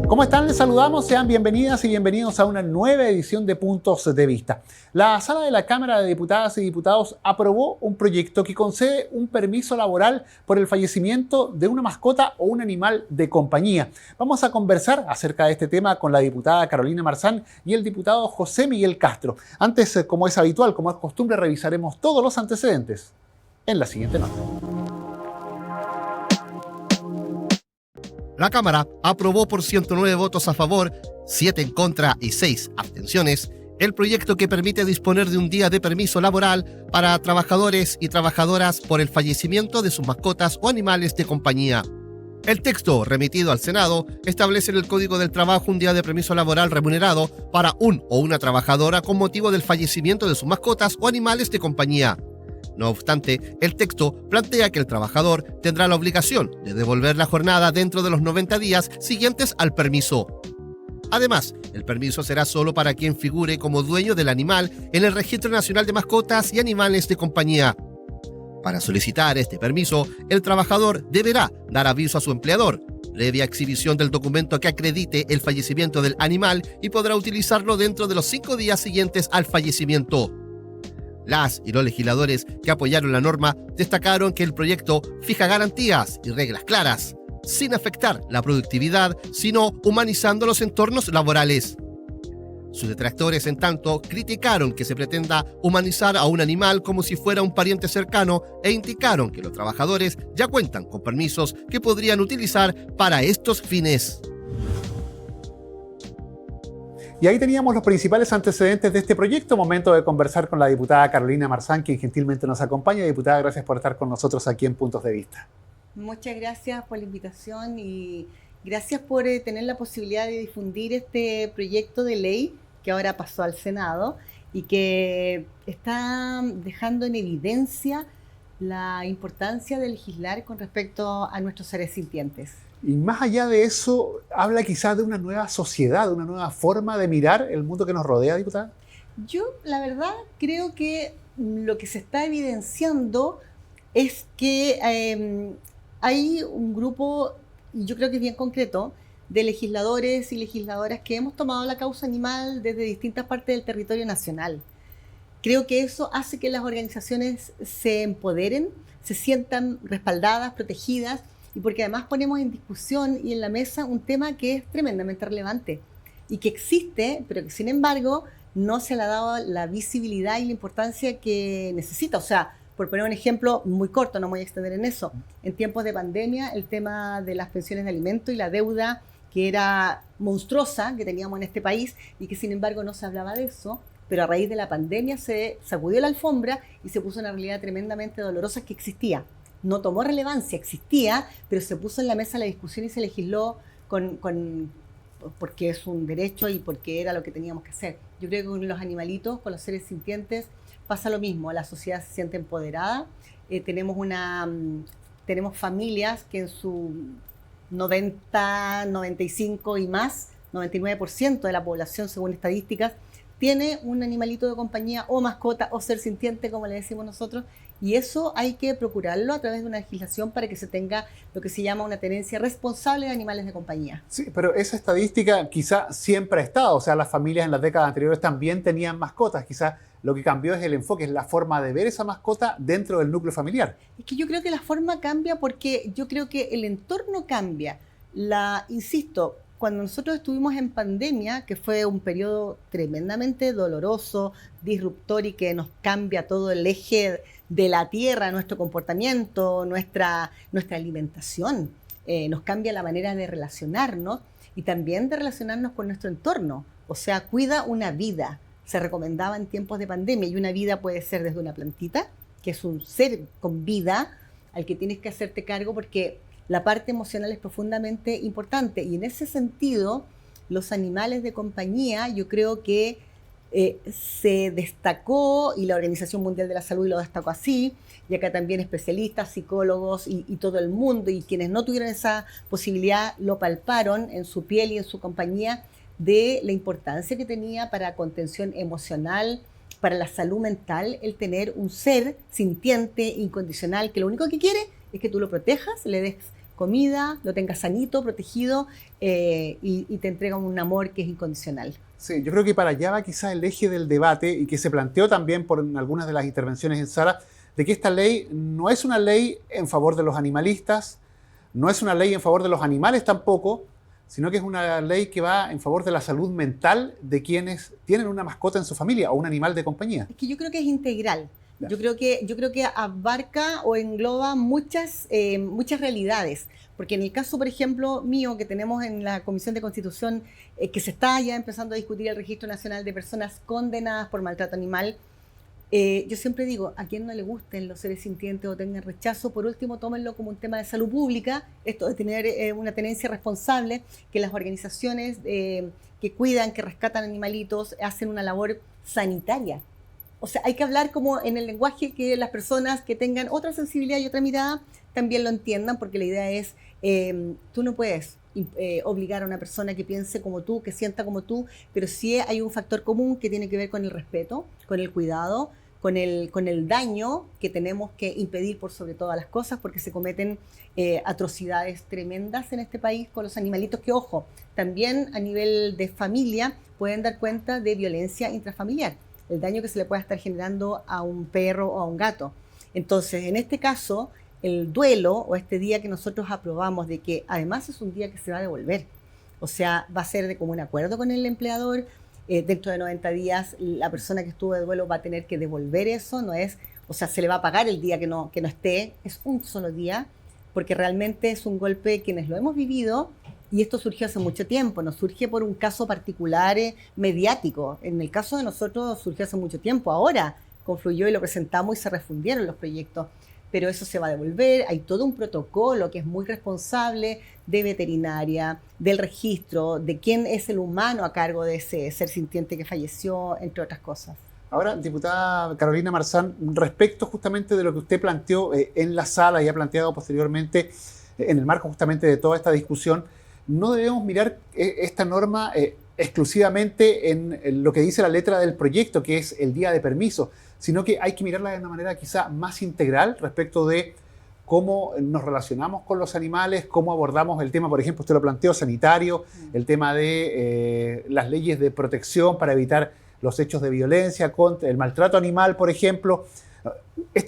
¿Cómo están? Les saludamos, sean bienvenidas y bienvenidos a una nueva edición de Puntos de Vista. La Sala de la Cámara de Diputadas y Diputados aprobó un proyecto que concede un permiso laboral por el fallecimiento de una mascota o un animal de compañía. Vamos a conversar acerca de este tema con la diputada Carolina Marzán y el diputado José Miguel Castro. Antes, como es habitual, como es costumbre, revisaremos todos los antecedentes en la siguiente nota. La Cámara aprobó por 109 votos a favor, 7 en contra y 6 abstenciones el proyecto que permite disponer de un día de permiso laboral para trabajadores y trabajadoras por el fallecimiento de sus mascotas o animales de compañía. El texto remitido al Senado establece en el Código del Trabajo un día de permiso laboral remunerado para un o una trabajadora con motivo del fallecimiento de sus mascotas o animales de compañía. No obstante, el texto plantea que el trabajador tendrá la obligación de devolver la jornada dentro de los 90 días siguientes al permiso. Además, el permiso será solo para quien figure como dueño del animal en el Registro Nacional de Mascotas y Animales de Compañía. Para solicitar este permiso, el trabajador deberá dar aviso a su empleador, previa exhibición del documento que acredite el fallecimiento del animal y podrá utilizarlo dentro de los 5 días siguientes al fallecimiento. Las y los legisladores que apoyaron la norma destacaron que el proyecto fija garantías y reglas claras, sin afectar la productividad, sino humanizando los entornos laborales. Sus detractores, en tanto, criticaron que se pretenda humanizar a un animal como si fuera un pariente cercano e indicaron que los trabajadores ya cuentan con permisos que podrían utilizar para estos fines. Y ahí teníamos los principales antecedentes de este proyecto. Momento de conversar con la diputada Carolina Marzán, quien gentilmente nos acompaña. Diputada, gracias por estar con nosotros aquí en Puntos de Vista. Muchas gracias por la invitación y gracias por tener la posibilidad de difundir este proyecto de ley que ahora pasó al Senado y que está dejando en evidencia la importancia de legislar con respecto a nuestros seres sintientes. Y más allá de eso, habla quizás de una nueva sociedad, de una nueva forma de mirar el mundo que nos rodea, diputada. Yo, la verdad, creo que lo que se está evidenciando es que hay un grupo, y yo creo que es bien concreto, de legisladores y legisladoras que hemos tomado la causa animal desde distintas partes del territorio nacional. Creo que eso hace que las organizaciones se empoderen, se sientan respaldadas, protegidas, y porque además ponemos en discusión y en la mesa un tema que es tremendamente relevante y que existe, pero que sin embargo no se le ha dado la visibilidad y la importancia que necesita. O sea, por poner un ejemplo muy corto, no me voy a extender en eso, en tiempos de pandemia el tema de las pensiones de alimento y la deuda que era monstruosa que teníamos en este país y que sin embargo no se hablaba de eso, pero a raíz de la pandemia se sacudió la alfombra y se puso una realidad tremendamente dolorosa que existía. No tomó relevancia, existía, pero se puso en la mesa la discusión y se legisló porque es un derecho y porque era lo que teníamos que hacer. Yo creo que con los animalitos, con los seres sintientes, pasa lo mismo. La sociedad se siente empoderada. Tenemos familias que en su 90, 95 y más, 99% de la población, según estadísticas, tiene un animalito de compañía o mascota o ser sintiente, como le decimos nosotros, y eso hay que procurarlo a través de una legislación para que se tenga lo que se llama una tenencia responsable de animales de compañía. Sí, pero esa estadística quizá siempre ha estado, o sea, las familias en las décadas anteriores también tenían mascotas, quizá lo que cambió es el enfoque, es la forma de ver esa mascota dentro del núcleo familiar. Es que yo creo que la forma cambia porque yo creo que el entorno cambia. Insisto, cuando nosotros estuvimos en pandemia, que fue un periodo tremendamente doloroso, disruptor y que nos cambia todo el eje de la tierra, nuestro comportamiento, nuestra alimentación, nos cambia la manera de relacionarnos y también de relacionarnos con nuestro entorno. O sea, cuida una vida. Se recomendaba en tiempos de pandemia y una vida puede ser desde una plantita, que es un ser con vida al que tienes que hacerte cargo porque la parte emocional es profundamente importante y en ese sentido los animales de compañía yo creo que se destacó y la Organización Mundial de la Salud lo destacó así y acá también especialistas, psicólogos y todo el mundo y quienes no tuvieron esa posibilidad lo palparon en su piel y en su compañía de la importancia que tenía para contención emocional, para la salud mental, el tener un ser sintiente, incondicional, que lo único que quiere es que tú lo protejas, le des comida, lo tenga sanito, protegido y te entrega un amor que es incondicional. Sí, yo creo que para allá va quizás el eje del debate y que se planteó también por algunas de las intervenciones en sala, de que esta ley no es una ley en favor de los animalistas, no es una ley en favor de los animales tampoco, sino que es una ley que va en favor de la salud mental de quienes tienen una mascota en su familia o un animal de compañía. Es que yo creo que es integral. Ya. Yo creo que abarca o engloba muchas realidades. Porque en el caso, por ejemplo, mío, que tenemos en la Comisión de Constitución, que se está ya empezando a discutir el Registro Nacional de Personas condenadas por maltrato animal, yo siempre digo, a quien no le gusten los seres sintientes o tengan rechazo, por último tómenlo como un tema de salud pública, esto de tener una tenencia responsable, que las organizaciones que cuidan, que rescatan animalitos, hacen una labor sanitaria. O sea, hay que hablar como en el lenguaje que las personas que tengan otra sensibilidad y otra mirada también lo entiendan, porque la idea es, tú no puedes obligar a una persona que piense como tú, que sienta como tú, pero sí hay un factor común que tiene que ver con el respeto, con el cuidado, con el daño que tenemos que impedir por sobre todas las cosas, porque se cometen atrocidades tremendas en este país con los animalitos que, ojo, también a nivel de familia pueden dar cuenta de violencia intrafamiliar, el daño que se le pueda estar generando a un perro o a un gato. Entonces, en este caso, el duelo o este día que nosotros aprobamos de que además es un día que se va a devolver, o sea, va a ser de común acuerdo con el empleador, dentro de 90 días la persona que estuvo de duelo va a tener que devolver eso, no es, o sea, se le va a pagar el día que no esté, es un solo día, porque realmente es un golpe quienes lo hemos vivido. Y esto surgió hace mucho tiempo, no surge por un caso particular mediático. En el caso de nosotros surgió hace mucho tiempo. Ahora confluyó y lo presentamos y se refundieron los proyectos. Pero eso se va a devolver. Hay todo un protocolo que es muy responsable de veterinaria, del registro, de quién es el humano a cargo de ese ser sintiente que falleció, entre otras cosas. Ahora, diputada Carolina Marzán, respecto justamente de lo que usted planteó en la sala y ha planteado posteriormente en el marco justamente de toda esta discusión, no debemos mirar esta norma exclusivamente en lo que dice la letra del proyecto, que es el día de permiso, sino que hay que mirarla de una manera quizá más integral respecto de cómo nos relacionamos con los animales, cómo abordamos el tema, por ejemplo, usted lo planteó, sanitario, el tema de las leyes de protección para evitar los hechos de violencia, contra el maltrato animal, por ejemplo.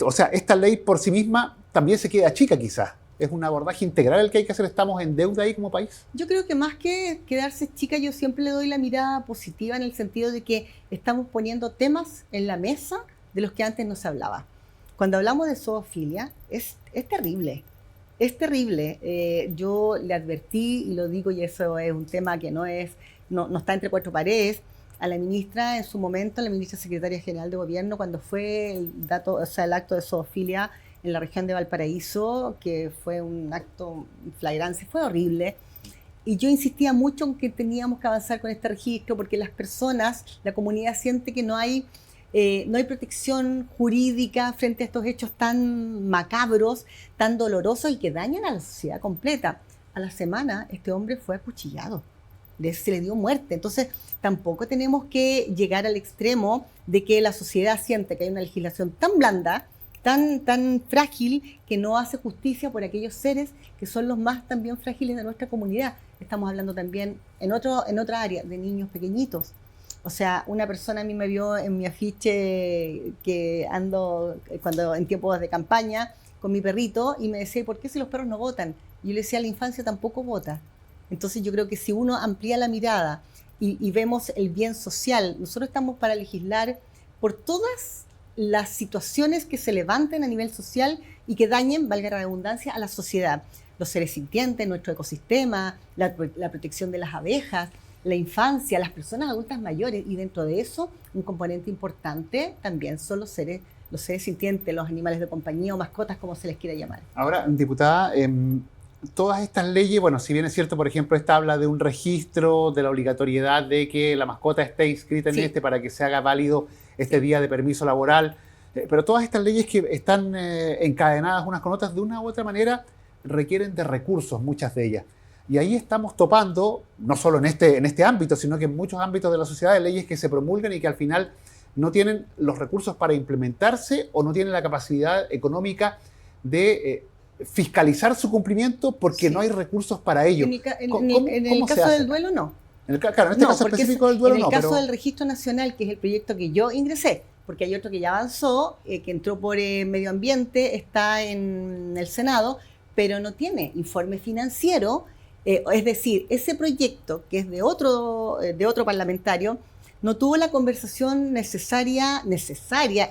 O sea, esta ley por sí misma también se queda chica quizás. ¿Es un abordaje integral el que hay que hacer? ¿Estamos en deuda ahí como país? Yo creo que más que quedarse chica, yo siempre le doy la mirada positiva en el sentido de que estamos poniendo temas en la mesa de los que antes no se hablaba. Cuando hablamos de zoofilia, es terrible. Es terrible. Yo le advertí, y lo digo, y eso es un tema que no está entre cuatro paredes, a la ministra en su momento, la ministra secretaria general de gobierno, cuando fue el acto de zoofilia en la región de Valparaíso, que fue un acto flagrante, fue horrible. Y yo insistía mucho en que teníamos que avanzar con este registro, porque las personas, la comunidad siente que no hay protección jurídica frente a estos hechos tan macabros, tan dolorosos y que dañan a la sociedad completa. A la semana, este hombre fue acuchillado, se le dio muerte. Entonces, tampoco tenemos que llegar al extremo de que la sociedad siente que hay una legislación tan blanda, tan frágil, que no hace justicia por aquellos seres que son los más también frágiles de nuestra comunidad. Estamos hablando también en otra área de niños pequeñitos. O sea, una persona a mí me vio en mi afiche que ando cuando en tiempos de campaña con mi perrito y me decía, ¿por qué si los perros no votan? Y yo le decía, la infancia tampoco vota. Entonces yo creo que si uno amplía la mirada y vemos el bien social, nosotros estamos para legislar por todas las situaciones que se levanten a nivel social y que dañen, valga la redundancia, a la sociedad. Los seres sintientes, nuestro ecosistema, la protección de las abejas, la infancia, las personas adultas mayores, y dentro de eso un componente importante también son los seres sintientes, los animales de compañía o mascotas, como se les quiera llamar. Ahora, diputada, todas estas leyes, bueno, si bien es cierto, por ejemplo, esta habla de un registro, de la obligatoriedad de que la mascota esté inscrita en para que se haga válido este día de permiso laboral, pero todas estas leyes que están encadenadas unas con otras, de una u otra manera, requieren de recursos, muchas de ellas. Y ahí estamos topando, no solo en este ámbito, sino que en muchos ámbitos de la sociedad, de leyes que se promulgan y que al final no tienen los recursos para implementarse o no tienen la capacidad económica de fiscalizar su cumplimiento porque Sí. no hay recursos para ello. En el caso del duelo, no. Claro, en este caso porque específico del duelo en el no, caso pero del Registro Nacional, que es el proyecto que yo ingresé, porque hay otro que ya avanzó, que entró por Medio Ambiente, está en el Senado, pero no tiene informe financiero. Es decir, ese proyecto, que es de otro parlamentario, no tuvo la conversación necesaria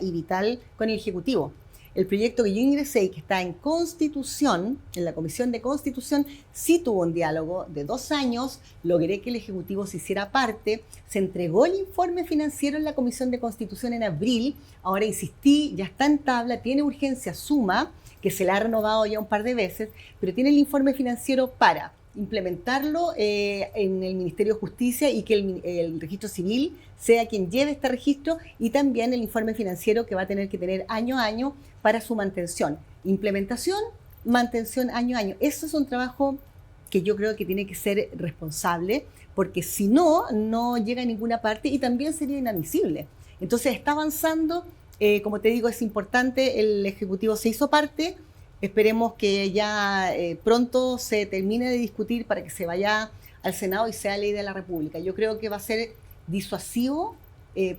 y vital con el Ejecutivo. El proyecto que yo ingresé y que está en Constitución, en la Comisión de Constitución, sí tuvo un diálogo de 2 años, logré que el Ejecutivo se hiciera parte, se entregó el informe financiero en la Comisión de Constitución en abril, ahora insistí, ya está en tabla, tiene urgencia suma, que se la ha renovado ya un par de veces, pero tiene el informe financiero para implementarlo en el Ministerio de Justicia y que el registro civil sea quien lleve este registro, y también el informe financiero que va a tener que tener año a año para su mantención. Implementación, mantención año a año. Eso es un trabajo que yo creo que tiene que ser responsable, porque si no, no llega a ninguna parte y también sería inadmisible. Entonces está avanzando, como te digo, es importante, el Ejecutivo se hizo parte. Esperemos que ya pronto se termine de discutir para que se vaya al Senado y sea ley de la República. Yo creo que va a ser disuasivo,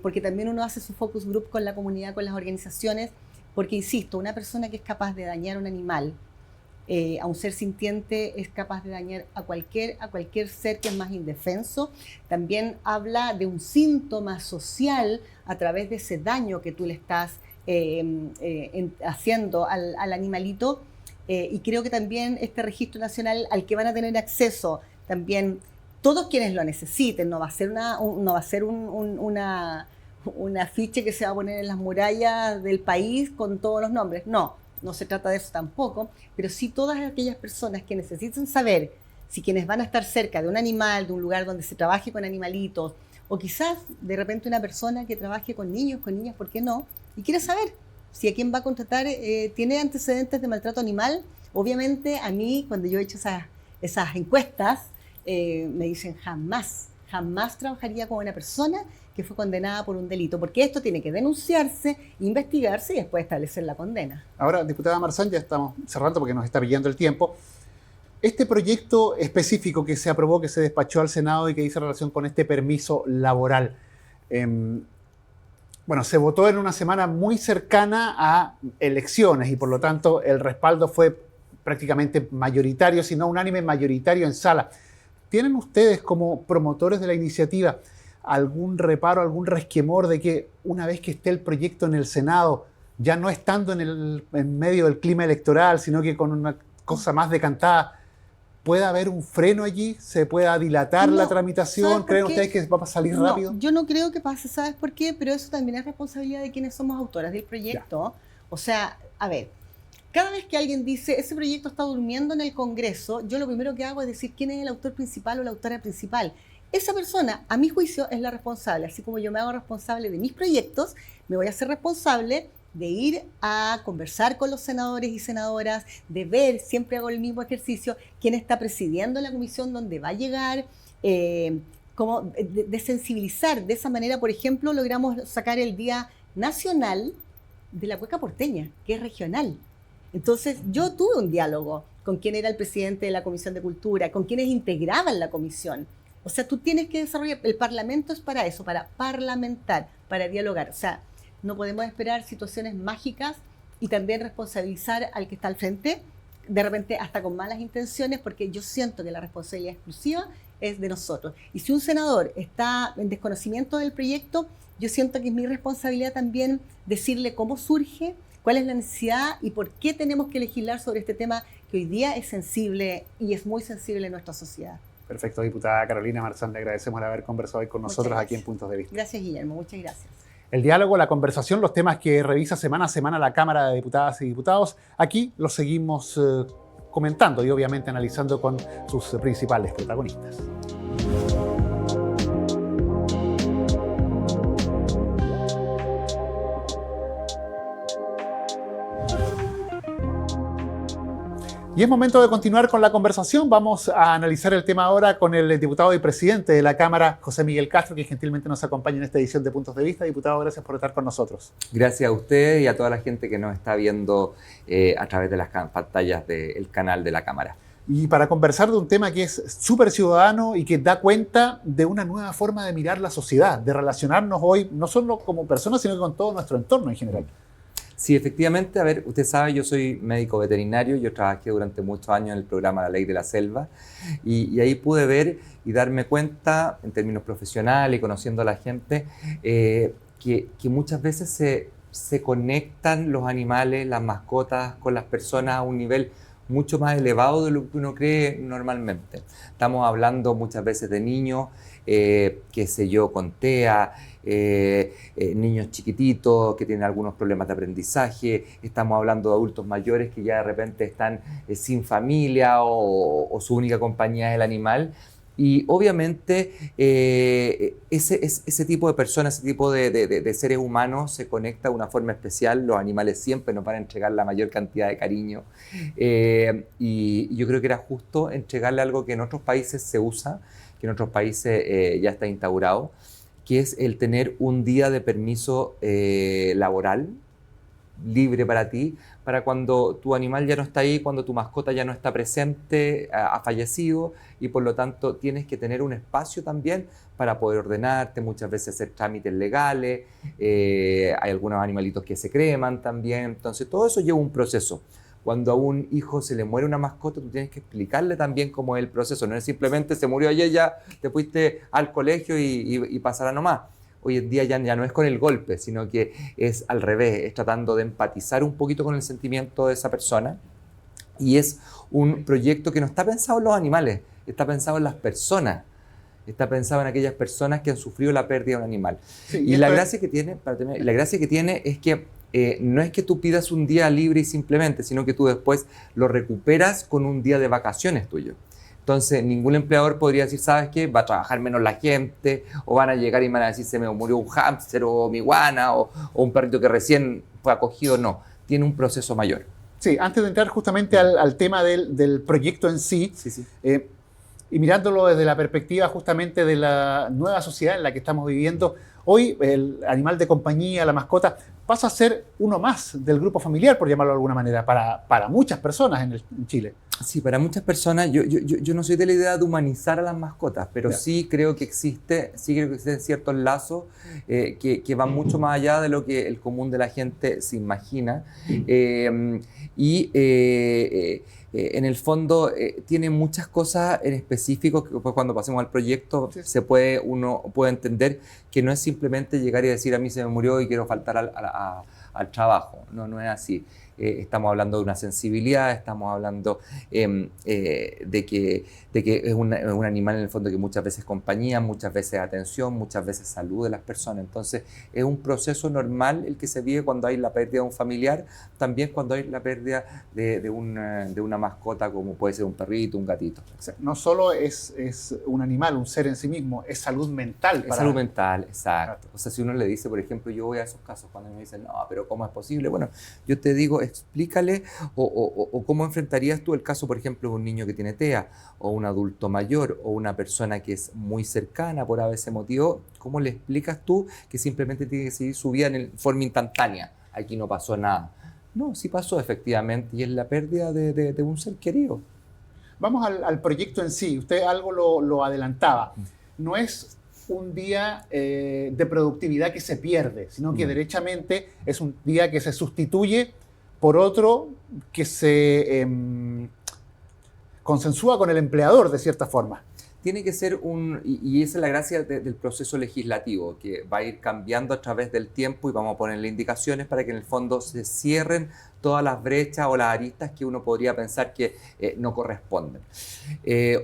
porque también uno hace su focus group con la comunidad, con las organizaciones, porque, insisto, una persona que es capaz de dañar a un animal, a un ser sintiente, es capaz de dañar a cualquier ser que es más indefenso. También habla de un síntoma social a través de ese daño que tú le estás haciendo al animalito, y creo que también este registro nacional al que van a tener acceso también todos quienes lo necesiten, no va a ser un afiche que se va a poner en las murallas del país con todos los nombres, no se trata de eso tampoco, pero sí todas aquellas personas que necesiten saber si quienes van a estar cerca de un animal, de un lugar donde se trabaje con animalitos, o quizás de repente una persona que trabaje con niños, con niñas, ¿por qué no? Y quiere saber si a quien va a contratar tiene antecedentes de maltrato animal. Obviamente a mí, cuando yo he hecho esas encuestas, me dicen jamás trabajaría con una persona que fue condenada por un delito, porque esto tiene que denunciarse, investigarse y después establecer la condena. Ahora, diputada Marzán, ya estamos cerrando porque nos está pillando el tiempo. Este proyecto específico que se aprobó, que se despachó al Senado y que dice relación con este permiso laboral, bueno, se votó en una semana muy cercana a elecciones y por lo tanto el respaldo fue prácticamente mayoritario, si no unánime, mayoritario en sala. ¿Tienen ustedes como promotores de la iniciativa algún reparo, algún resquemor de que una vez que esté el proyecto en el Senado, ya no estando en medio del clima electoral, sino que con una cosa más decantada, pueda haber un freno allí, se pueda dilatar la tramitación? ¿Creen ustedes que va a salir rápido? Yo no creo que pase, ¿sabes por qué? Pero eso también es responsabilidad de quienes somos autoras del proyecto. Ya. O sea, a ver, cada vez que alguien dice, ese proyecto está durmiendo en el Congreso, yo lo primero que hago es decir quién es el autor principal o la autora principal. Esa persona, a mi juicio, es la responsable. Así como yo me hago responsable de mis proyectos, me voy a hacer responsable de ir a conversar con los senadores y senadoras, de ver, siempre hago el mismo ejercicio, quién está presidiendo la comisión, dónde va a llegar, como de sensibilizar. De esa manera, por ejemplo, logramos sacar el Día Nacional de la Cueca Porteña, que es regional. Entonces, yo tuve un diálogo con quien era el presidente de la Comisión de Cultura, con quienes integraban la comisión. O sea, tú tienes que desarrollar, el Parlamento es para eso, para parlamentar, para dialogar. O sea, no podemos esperar situaciones mágicas y también responsabilizar al que está al frente, de repente hasta con malas intenciones, porque yo siento que la responsabilidad exclusiva es de nosotros. Y si un senador está en desconocimiento del proyecto, yo siento que es mi responsabilidad también decirle cómo surge, cuál es la necesidad y por qué tenemos que legislar sobre este tema que hoy día es sensible y es muy sensible en nuestra sociedad. Perfecto, diputada Carolina Marzán, le agradecemos el haber conversado hoy con nosotros aquí en Puntos de Vista. Gracias, Guillermo, muchas gracias. El diálogo, la conversación, los temas que revisa semana a semana la Cámara de Diputadas y Diputados, aquí los seguimos comentando y obviamente analizando con sus principales protagonistas. Y es momento de continuar con la conversación. Vamos a analizar el tema ahora con el diputado y presidente de la Cámara, José Miguel Castro, que gentilmente nos acompaña en esta edición de Puntos de Vista. Diputado, gracias por estar con nosotros. Gracias a usted y a toda la gente que nos está viendo a través de las pantallas del canal de la Cámara. Y para conversar de un tema que es súper ciudadano y que da cuenta de una nueva forma de mirar la sociedad, de relacionarnos hoy, no solo como personas, sino que con todo nuestro entorno en general. Sí, efectivamente, a ver, usted sabe, yo soy médico veterinario, yo trabajé durante muchos años en el programa La Ley de la Selva y ahí pude ver y darme cuenta, en términos profesionales y conociendo a la gente, que muchas veces se conectan los animales, las mascotas con las personas a un nivel mucho más elevado de lo que uno cree normalmente. Estamos hablando muchas veces de niños, qué sé yo, con TEA, niños chiquititos que tienen algunos problemas de aprendizaje, estamos hablando de adultos mayores que ya de repente están sin familia o su única compañía es el animal. Y obviamente ese tipo de personas, ese tipo de seres humanos se conecta de una forma especial. Los animales siempre nos van a entregar la mayor cantidad de cariño. Y yo creo que era justo entregarle algo que en otros países se usa, que en otros países ya está instaurado, que es el tener un día de permiso laboral libre para ti, para cuando tu animal ya no está ahí, cuando tu mascota ya no está presente, ha fallecido, y por lo tanto tienes que tener un espacio también para poder ordenarte, muchas veces hacer trámites legales, hay algunos animalitos que se creman también, entonces todo eso lleva un proceso. Cuando a un hijo se le muere una mascota, tú tienes que explicarle también cómo es el proceso, no es simplemente se murió ayer, ya te fuiste al colegio y pasará nomás. Hoy en día ya no es con el golpe, sino que es al revés, es tratando de empatizar un poquito con el sentimiento de esa persona. Y es un proyecto que no está pensado en los animales, está pensado en las personas, está pensado en aquellas personas que han sufrido la pérdida de un animal. Sí, y la gracia que tiene, es que no es que tú pidas un día libre y simplemente, sino que tú después lo recuperas con un día de vacaciones tuyo. Entonces, ningún empleador podría decir, ¿sabes qué? Va a trabajar menos la gente, o van a llegar y van a decir, se me murió un hámster o mi iguana, o un perrito que recién fue acogido. No, tiene un proceso mayor. Sí, antes de entrar justamente al tema del proyecto en sí, y mirándolo desde la perspectiva justamente de la nueva sociedad en la que estamos viviendo, hoy el animal de compañía, la mascota, pasa a ser uno más del grupo familiar, por llamarlo de alguna manera, para muchas personas en Chile. Sí, para muchas personas, yo no soy de la idea de humanizar a las mascotas, pero sí creo que existen ciertos lazos que van mucho más allá de lo que el común de la gente se imagina. En el fondo tiene muchas cosas en específico que después cuando pasemos al proyecto uno puede entender que no es simplemente llegar y decir a mí se me murió y quiero faltar al trabajo, no es así. Estamos hablando de una sensibilidad, estamos hablando de que es un animal en el fondo que muchas veces es compañía, muchas veces atención, muchas veces salud de las personas. Entonces es un proceso normal el que se vive cuando hay la pérdida de un familiar, también cuando hay la pérdida de una mascota como puede ser un perrito, un gatito. O sea, no solo es un animal, un ser en sí mismo, es salud mental. Es salud mental, exacto. O sea, si uno le dice, por ejemplo, yo voy a esos casos cuando me dicen, no, pero ¿cómo es posible? Bueno, yo te digo, explícale o cómo enfrentarías tú el caso, por ejemplo, de un niño que tiene TEA o un adulto mayor o una persona que es muy cercana por ese motivo. ¿Cómo le explicas tú que simplemente tiene que seguir su vida en forma instantánea? Aquí no pasó nada. No, sí pasó efectivamente y es la pérdida de un ser querido. Vamos al proyecto en sí. Usted algo lo adelantaba. No es un día de productividad que se pierde, sino que derechamente es un día que se sustituye por otro que se consensúa con el empleador de cierta forma. Tiene que ser y esa es la gracia del proceso legislativo, que va a ir cambiando a través del tiempo y vamos a ponerle indicaciones para que en el fondo se cierren todas las brechas o las aristas que uno podría pensar que no corresponden.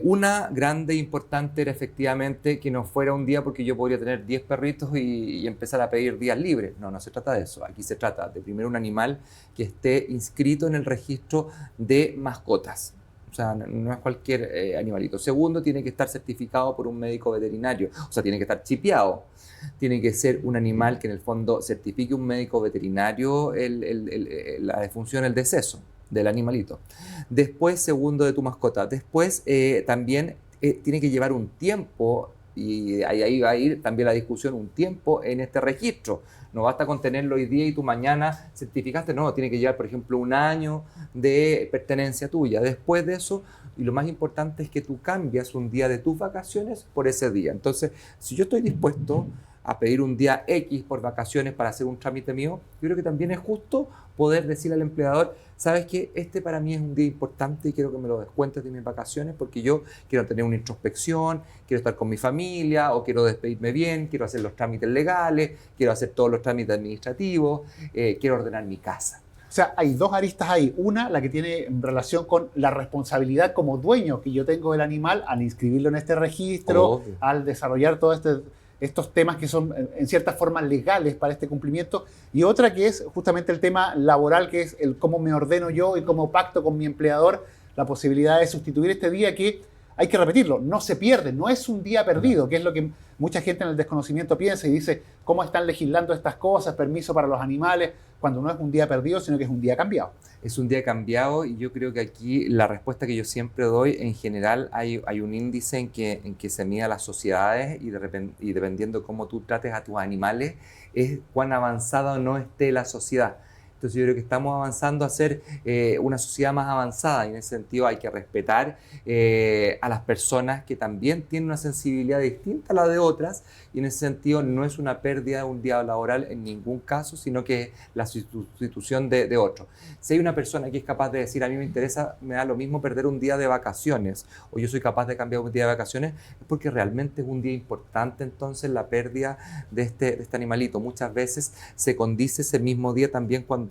Una grande e importante era efectivamente que no fuera un día porque yo podría tener 10 perritos y empezar a pedir días libres. No se trata de eso. Aquí se trata de primero un animal que esté inscrito en el registro de mascotas. O sea, no es cualquier animalito. Segundo, tiene que estar certificado por un médico veterinario. O sea, tiene que estar chipeado. Tiene que ser un animal que en el fondo certifique un médico veterinario la defunción, el deceso. del animalito. Después, segundo, de tu mascota. Después, también tiene que llevar un tiempo, y ahí va a ir también la discusión, un tiempo en este registro. No basta con tenerlo hoy día y tú mañana certificaste, no, tiene que llevar, por ejemplo, un año de pertenencia tuya. Después de eso, y lo más importante es que tú cambias un día de tus vacaciones por ese día. Entonces, si yo estoy dispuesto a pedir un día X por vacaciones para hacer un trámite mío, yo creo que también es justo poder decirle al empleador, sabes que este para mí es un día importante y quiero que me lo descuentes de mis vacaciones porque yo quiero tener una introspección, quiero estar con mi familia o quiero despedirme bien, quiero hacer los trámites legales, quiero hacer todos los trámites administrativos, quiero ordenar mi casa. O sea, hay dos aristas ahí. Una, la que tiene relación con la responsabilidad como dueño que yo tengo del animal al inscribirlo en este registro, al desarrollar todo estos temas que son en cierta forma legales para este cumplimiento, y otra que es justamente el tema laboral, que es el cómo me ordeno yo y cómo pacto con mi empleador la posibilidad de sustituir este día que, hay que repetirlo, no se pierde, no es un día perdido, que es lo que mucha gente en el desconocimiento piensa y dice, ¿cómo están legislando estas cosas, permiso para los animales, cuando no es un día perdido, sino que es un día cambiado? Es un día cambiado y yo creo que aquí la respuesta que yo siempre doy, en general hay un índice en que se mide las sociedades y dependiendo cómo tú trates a tus animales, es cuán avanzada o no esté la sociedad. Entonces yo creo que estamos avanzando a ser una sociedad más avanzada y en ese sentido hay que respetar a las personas que también tienen una sensibilidad distinta a la de otras y en ese sentido no es una pérdida de un día laboral en ningún caso, sino que es la sustitución de otro. Si hay una persona que es capaz de decir a mí me interesa, me da lo mismo perder un día de vacaciones o yo soy capaz de cambiar un día de vacaciones, es porque realmente es un día importante entonces la pérdida de este animalito. Muchas veces se condice ese mismo día también cuando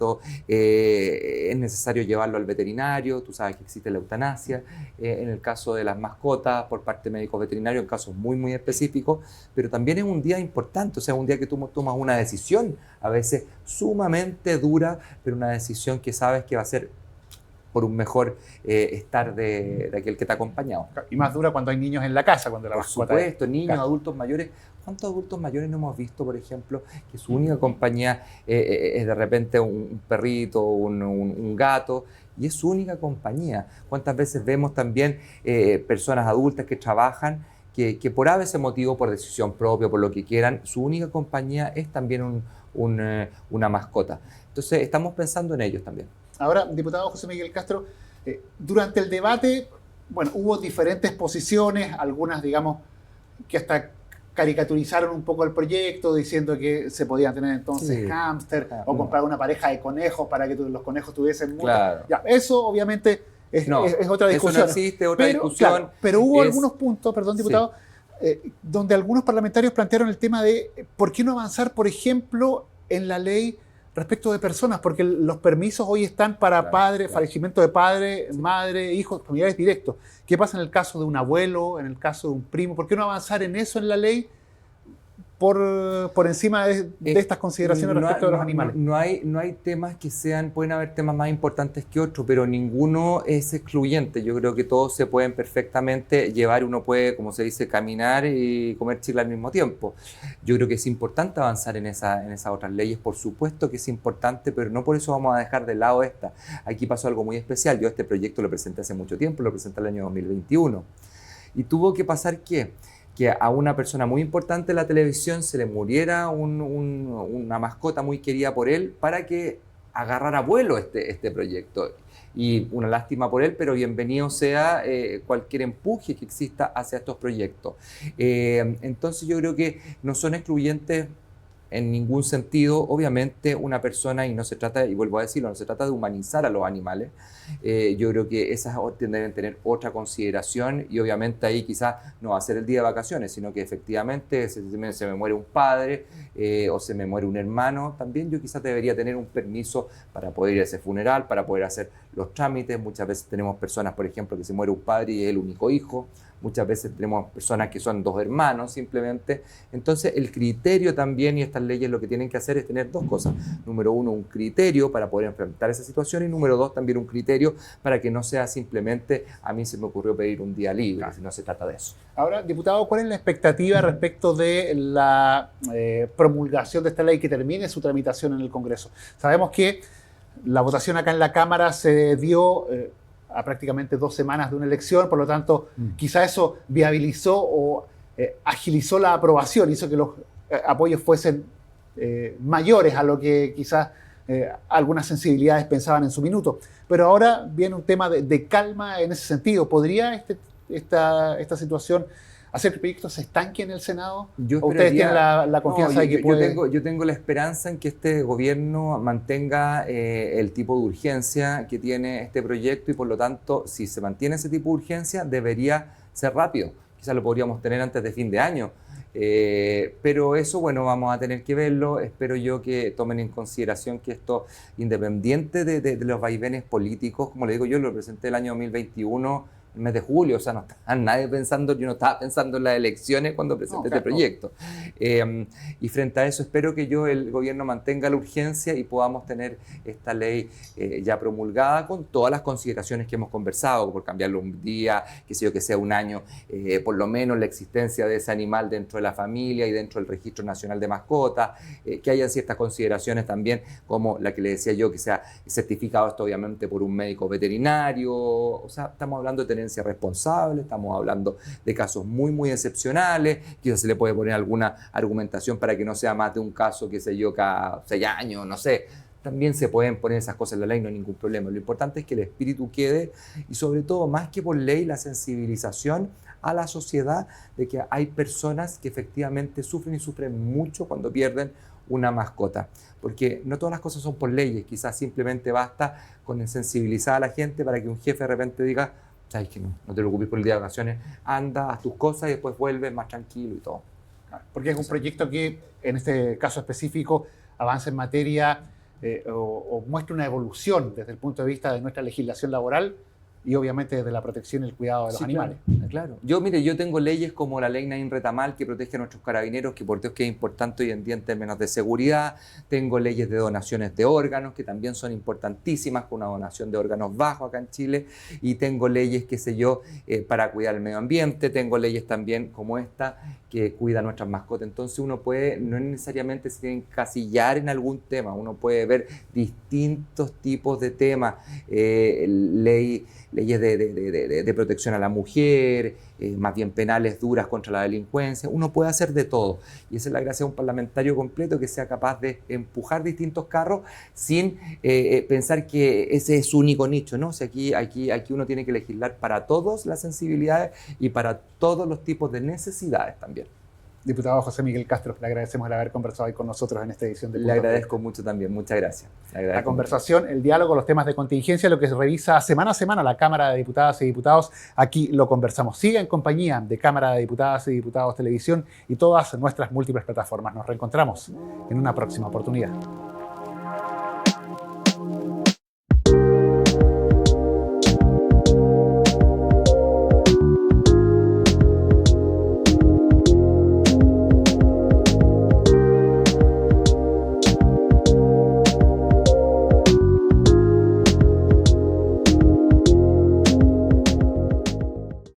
es necesario llevarlo al veterinario, tú sabes que existe la eutanasia, en el caso de las mascotas por parte de médicos veterinarios, en casos muy, muy específicos, pero también es un día importante, o sea, un día que tú tomas una decisión, a veces sumamente dura, pero una decisión que sabes que va a ser por un mejor estar de aquel que te ha acompañado. Y más dura cuando hay niños en la casa, cuando la mascota... Por supuesto, niños, adultos mayores. ¿Cuántos adultos mayores no hemos visto, por ejemplo, que su única compañía es de repente un perrito, un gato, y es su única compañía? ¿Cuántas veces vemos también personas adultas que trabajan que por a veces motivo, por decisión propia, por lo que quieran, su única compañía es también una mascota? Entonces, estamos pensando en ellos también. Ahora, diputado José Miguel Castro, durante el debate, bueno, hubo diferentes posiciones, algunas, digamos, que hasta caricaturizaron un poco el proyecto, diciendo que se podían tener entonces hámster o comprar una pareja de conejos para que los conejos tuviesen mucho. Claro. Ya, eso obviamente es otra discusión. Eso no existe, otra discusión. Claro, pero hubo algunos puntos, perdón, diputado, donde algunos parlamentarios plantearon el tema de por qué no avanzar, por ejemplo, en la ley respecto de personas, porque los permisos hoy están para fallecimiento de padre, madre, hijos, familiares directos. ¿Qué pasa en el caso de un abuelo, en el caso de un primo? ¿Por qué no avanzar en eso en la ley por encima de estas consideraciones respecto de los animales? No hay temas que pueden haber temas más importantes que otros, pero ninguno es excluyente. Yo creo que todos se pueden perfectamente llevar, uno puede, como se dice, caminar y comer chicle al mismo tiempo. Yo creo que es importante avanzar en esas otras leyes, por supuesto que es importante, pero no por eso vamos a dejar de lado esta. Aquí pasó algo muy especial. Yo este proyecto lo presenté hace mucho tiempo, lo presenté el año 2021. ¿Y tuvo que pasar qué? Que a una persona muy importante en la televisión se le muriera una mascota muy querida por él para que agarrara vuelo este proyecto. Y una lástima por él, pero bienvenido sea cualquier empuje que exista hacia estos proyectos. Entonces yo creo que no son excluyentes en ningún sentido. Obviamente una persona, y no se trata, y vuelvo a decirlo, no se trata de humanizar a los animales. Yo creo que esas deben tener otra consideración y obviamente ahí quizás no va a ser el día de vacaciones, sino que efectivamente se me muere un padre o se me muere un hermano, también yo quizás debería tener un permiso para poder ir a ese funeral, para poder hacer los trámites. Muchas veces tenemos personas, por ejemplo, que se muere un padre y es el único hijo. Muchas veces tenemos personas que son dos hermanos simplemente. Entonces el criterio también, y estas leyes lo que tienen que hacer es tener dos cosas. Número uno, un criterio para poder enfrentar esa situación, y número dos, también un criterio para que no sea simplemente a mí se me ocurrió pedir un día libre, si no se trata de eso. Ahora, diputado, ¿cuál es la expectativa respecto de la promulgación de esta ley, que termine su tramitación en el Congreso? Sabemos que La votación acá en la Cámara se dio a prácticamente 2 semanas de una elección, por lo tanto, quizá eso viabilizó o agilizó la aprobación, hizo que los apoyos fuesen mayores a lo que quizás algunas sensibilidades pensaban en su minuto. Pero ahora viene un tema de calma en ese sentido. ¿Podría esta situación hacer que el proyecto se estanque en el Senado? ¿O ustedes tienen la confianza de que puede...? Yo tengo la esperanza en que este gobierno mantenga el tipo de urgencia que tiene este proyecto y por lo tanto, si se mantiene ese tipo de urgencia, debería ser rápido. Quizás lo podríamos tener antes de fin de año. Pero eso, bueno, vamos a tener que verlo. Espero yo que tomen en consideración que esto, independiente de los vaivenes políticos, como le digo, yo lo presenté el año 2021, el mes de julio, o sea, no estaba nadie pensando, yo no estaba pensando en las elecciones cuando presenté este proyecto. Y frente a eso espero que el gobierno mantenga la urgencia y podamos tener esta ley ya promulgada con todas las consideraciones que hemos conversado, por cambiarlo un día, que sea un año, por lo menos la existencia de ese animal dentro de la familia y dentro del Registro Nacional de Mascotas, que haya ciertas consideraciones también, como la que le decía yo, que sea certificado esto obviamente por un médico veterinario. O sea, estamos hablando de tenencia responsable, estamos hablando de casos muy, muy excepcionales, quizás se le puede poner alguna argumentación para que no sea más de un caso, cada 6 años, no sé. También se pueden poner esas cosas en la ley, no hay ningún problema. Lo importante es que el espíritu quede y sobre todo, más que por ley, la sensibilización a la sociedad de que hay personas que efectivamente sufren y sufren mucho cuando pierden una mascota. Porque no todas las cosas son por leyes, quizás simplemente basta con sensibilizar a la gente para que un jefe de repente diga: sabes que no te preocupes por el día de vacaciones, anda, haz tus cosas y después vuelves más tranquilo y todo. Porque es un proyecto que, en este caso específico, avanza en materia o muestra una evolución desde el punto de vista de nuestra legislación laboral y obviamente desde la protección y el cuidado de los animales. Claro. Yo tengo leyes como la ley Naín Retamal que protege a nuestros carabineros, que por Dios que es importante hoy en día en términos de seguridad. Tengo leyes de donaciones de órganos que también son importantísimas, con una donación de órganos bajo acá en Chile. Y tengo leyes, para cuidar el medio ambiente. Tengo leyes también como esta que cuida nuestras mascotas. Entonces uno puede, no necesariamente se tiene que encasillar en algún tema, uno puede ver distintos tipos de temas, leyes de protección a la mujer, más bien penales duras contra la delincuencia. Uno puede hacer de todo y esa es la gracia de un parlamentario completo, que sea capaz de empujar distintos carros sin pensar que ese es su único nicho, ¿no? O sea, aquí uno tiene que legislar para todas las sensibilidades y para todos los tipos de necesidades también. Diputado José Miguel Castro, le agradecemos el haber conversado hoy con nosotros en esta edición de Le agradezco mucho también, muchas gracias. La conversación, el diálogo, los temas de contingencia, lo que se revisa semana a semana la Cámara de Diputadas y Diputados, aquí lo conversamos. Siga en compañía de Cámara de Diputadas y Diputados Televisión y todas nuestras múltiples plataformas. Nos reencontramos en una próxima oportunidad.